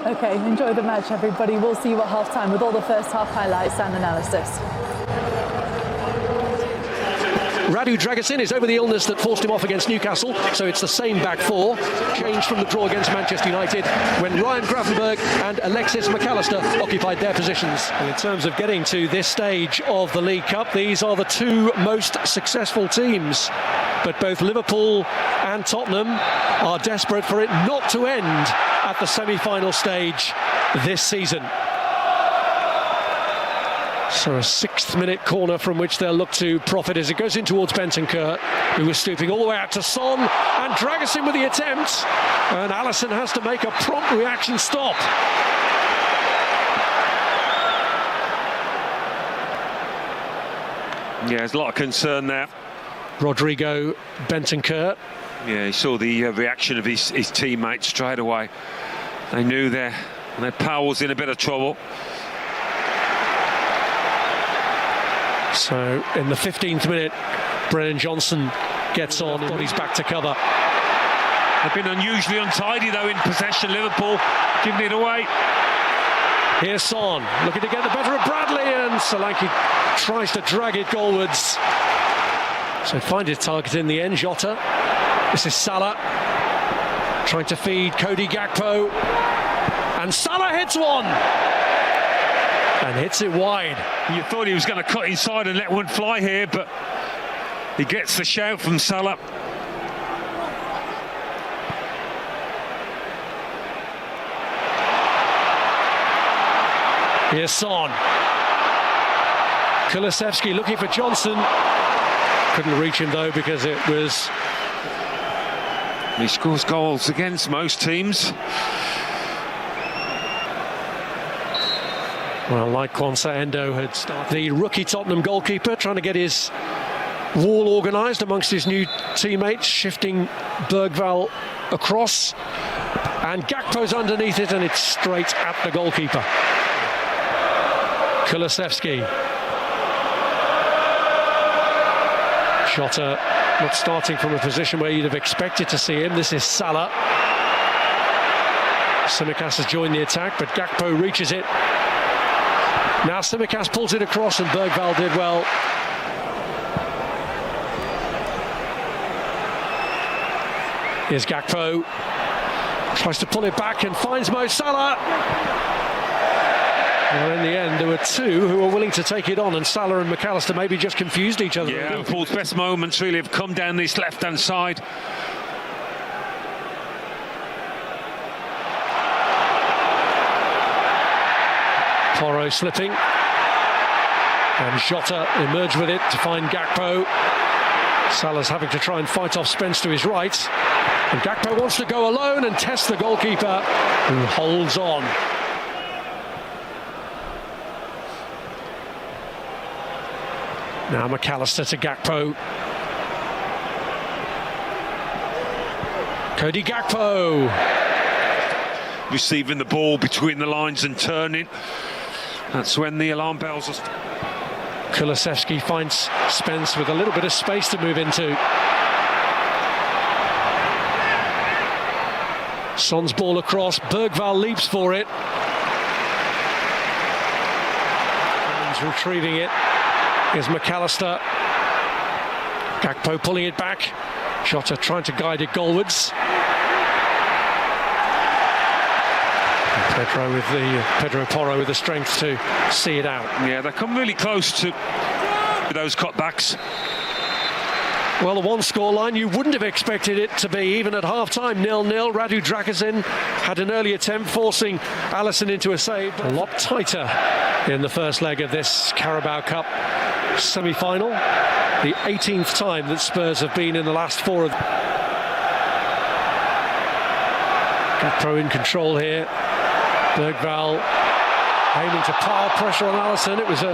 Okay, enjoy the match, everybody. We'll see you at half-time with all the first half highlights and analysis. Radu Dragusin is over the illness that forced him off against Newcastle, so it's the same back four, changed from the draw against Manchester United when Ryan Gravenberch and Alexis McAllister occupied their positions. And in terms of getting to this stage of the League Cup, these are the two most successful teams. But both Liverpool and Tottenham are desperate for it not to end at the semi-final stage this season. So a 6th minute corner from which they'll look to profit as it goes in towards Bentancur, who was stooping all the way out to Son, and Dragusin with the attempt, and Alisson has to make a prompt reaction stop. Yeah, there's a lot of concern there. Rodrigo Bentancur. Yeah, he saw the reaction of his teammates straight away. They knew their pal was in a bit of trouble. So in the 15th minute, Brennan Johnson gets on, bodies back to cover. They've been unusually untidy though in possession, Liverpool, giving it away. Here's Son, looking to get the better of Bradley, and Solanke tries to drag it goalwards. So find his target in the end, Jota. This is Salah, trying to feed Cody Gakpo, and Salah hits one! And hits it wide. You thought he was going to cut inside and let one fly here, but he gets the shout from Salah. Here's Son. Kulusevski looking for Johnson. Couldn't reach him though because it was... He scores goals against most teams. Well, like Kwanzaa Endo had started, the rookie Tottenham goalkeeper trying to get his wall organised amongst his new teammates, shifting Bergvall across, and Gakpo's underneath it, and it's straight at the goalkeeper. Kulusevski. Jota not starting from a position where you'd have expected to see him. This is Salah. Tsimikas has joined the attack, but Gakpo reaches it. Now Tsimikas pulls it across, and Bergvall did well. Here's Gakpo. Tries to pull it back and finds Mo Salah. Well, in the end, there were two who were willing to take it on, and Salah and McAllister maybe just confused each other. Yeah, Liverpool's best moments really have come down this left-hand side. Porro slipping, and Jota emerged with it to find Gakpo. Salah's having to try and fight off Spence to his right, and Gakpo wants to go alone and test the goalkeeper, who holds on. Now McAllister to Gakpo. Cody Gakpo receiving the ball between the lines and turning. That's when the alarm bells are... Kulusevski finds Spence with a little bit of space to move into. Son's ball across, Bergvall leaps for it. And retrieving it is McAllister. Gakpo pulling it back. Jota trying to guide it goalwards. Pedro Porro with the strength to see it out. Yeah, they come really close to those cutbacks. Well, the one scoreline you wouldn't have expected it to be, even at half-time, 0-0. Radu Dragusin had an early attempt, forcing Alisson into a save. A lot tighter in the first leg of this Carabao Cup semi-final. The 18th time that Spurs have been in the last four of... Gakpo in control here. Bergvall aiming to pile pressure on Alisson. It was a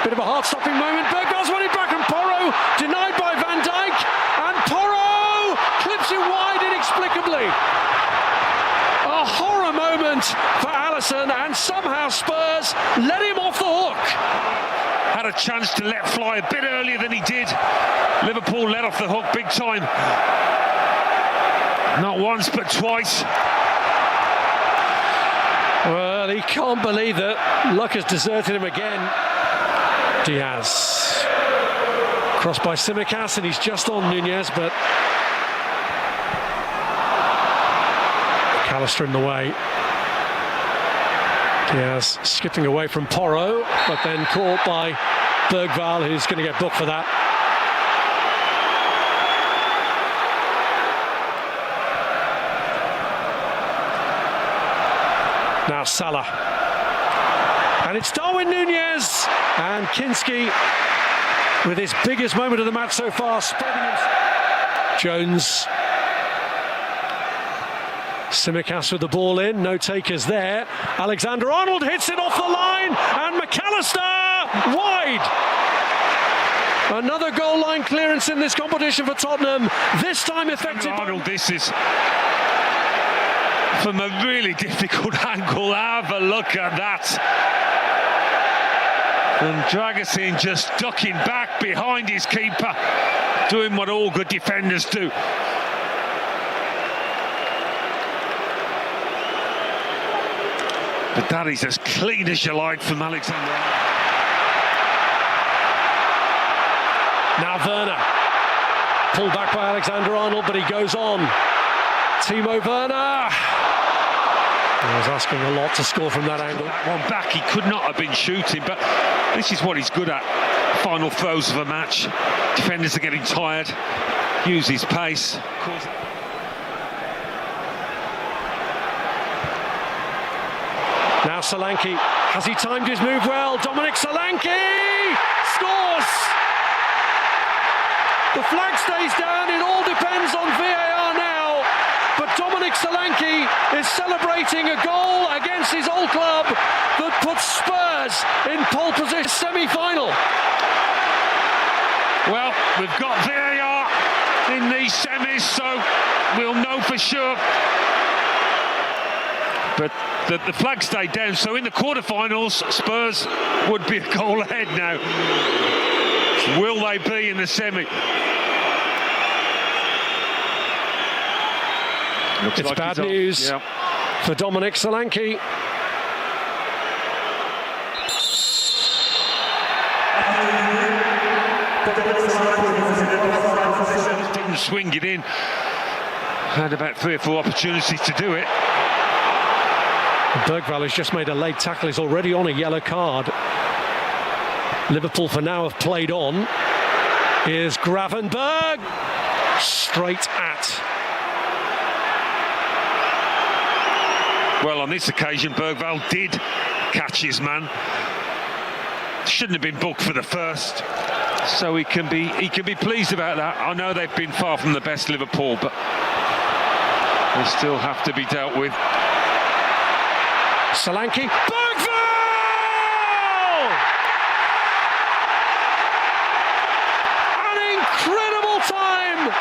bit of a heart-stopping moment. Bergvall's won it back, and Porro denied by Van Dijk, and Porro clips it wide inexplicably. A horror moment for Alisson, and somehow Spurs let him off the hook. Had a chance to let fly a bit earlier than he did. Liverpool let off the hook big time. Not once, but twice. he can't believe that luck has deserted him again. Diaz. Crossed by Tsimikas, and he's just on Nunez, but McAllister in the way. Diaz skipping away from Porro, but then caught by Bergvall, who's going to get booked for that. Now Salah. And it's Darwin Nunez, and Kinski with his biggest moment of the match so far, spreading himself. Jones. Tsimikas with the ball in, no takers there. Alexander-Arnold hits it off the line, and McAllister wide. Another goal line clearance in this competition for Tottenham, this time effective. Arnold, this is from a really difficult angle. Have a look at that. And Dragusin just ducking back behind his keeper, doing what all good defenders do. But that is as clean as you like from Alexander. Now Werner. Pulled back by Alexander-Arnold, but he goes on. Timo Werner. He was asking a lot to score from that angle. That one back, he could not have been shooting, but this is what he's good at. Final throws of a match. Defenders are getting tired. Use his pace. Now Solanke, has he timed his move well? Dominic Solanke scores! The flag stays down, it all depends on VAR now, but Dominic Solanke is celebrating a goal against his old club that puts Spurs in pole position semi-final. Well, we've got VAR in these semis, so we'll know for sure. But the flag stayed down, so in the quarterfinals, Spurs would be a goal ahead now. Will they be in the semi? Looks it's like bad news for Dominic Solanke. Didn't swing it in. Had about 3 or 4 opportunities to do it. Bergvall has just made a late tackle. He's already on a yellow card. Liverpool for now have played on. Here's Gravenberg. Straight at. Well, on this occasion, Bergvall did catch his man. Shouldn't have been booked for the first. So he can be pleased about that. I know they've been far from the best Liverpool, but they still have to be dealt with. Solanke. Bergvall! An incredible time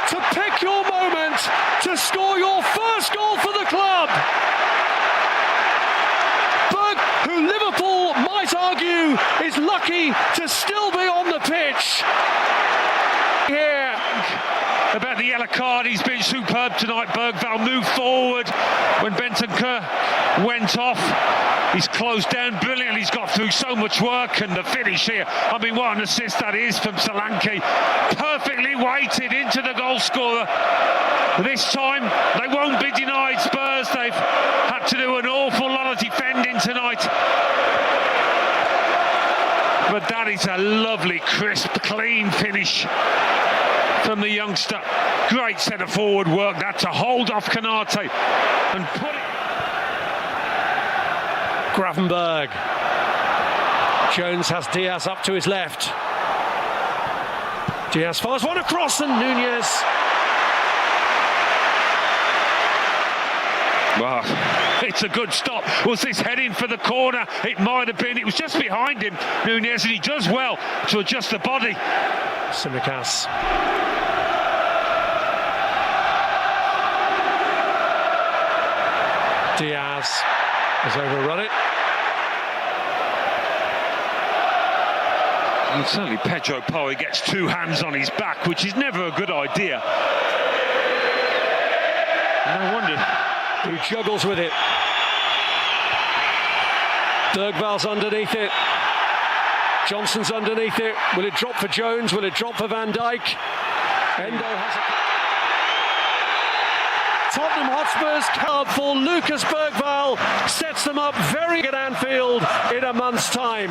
to pick your moment to score your first goal for the club. Berg, who Liverpool might argue is lucky to still be on the pitch. Here about the yellow card, he's been superb tonight. Bergvall moved forward when Bentancur went off. He's closed down brilliantly. He's got through so much work, and the finish here. I mean, what an assist that is from Solanke. Perfectly weighted into the goal scorer. This time, they won't be denied. Spurs, they've had to do an awful lot of defending tonight. But that is a lovely, crisp, clean finish from the youngster. Great centre-forward work that to hold off Konate and put it. Gravenberg. Jones has Diaz up to his left. Diaz fires one across, and Nunez. Wow, it's a good stop. Was this heading for the corner? It might have been. It was just behind him, Nunez, and he does well to adjust the body. Tsimikas. Diaz has overrun it. And certainly Pedro Porro gets 2 hands on his back, which is never a good idea. No wonder. He juggles with it. Bergval's underneath it. Johnson's underneath it. Will it drop for Jones? Will it drop for Van Dijk? Endo has a... Tottenham Hotspur's card for Lucas Bergval sets them up very at Anfield in a month's time.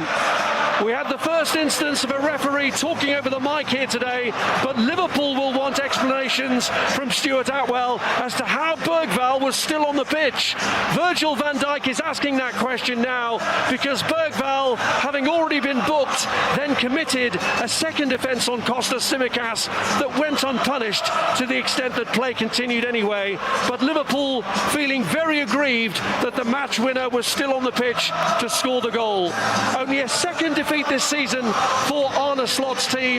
We had the first instance of a referee talking over the mic here today, but Liverpool will want explanations from Stuart Atwell as to how Bergval was still on the pitch. Virgil van Dijk is asking that question now because Bergval, having already been booked, then committed a second offence on Kostas Tsimikas that went unpunished to the extent that play continued anyway. But Liverpool feeling very aggrieved that the match winner was still on the pitch to score the goal. Only a second defeat this season for Arne Slot's team.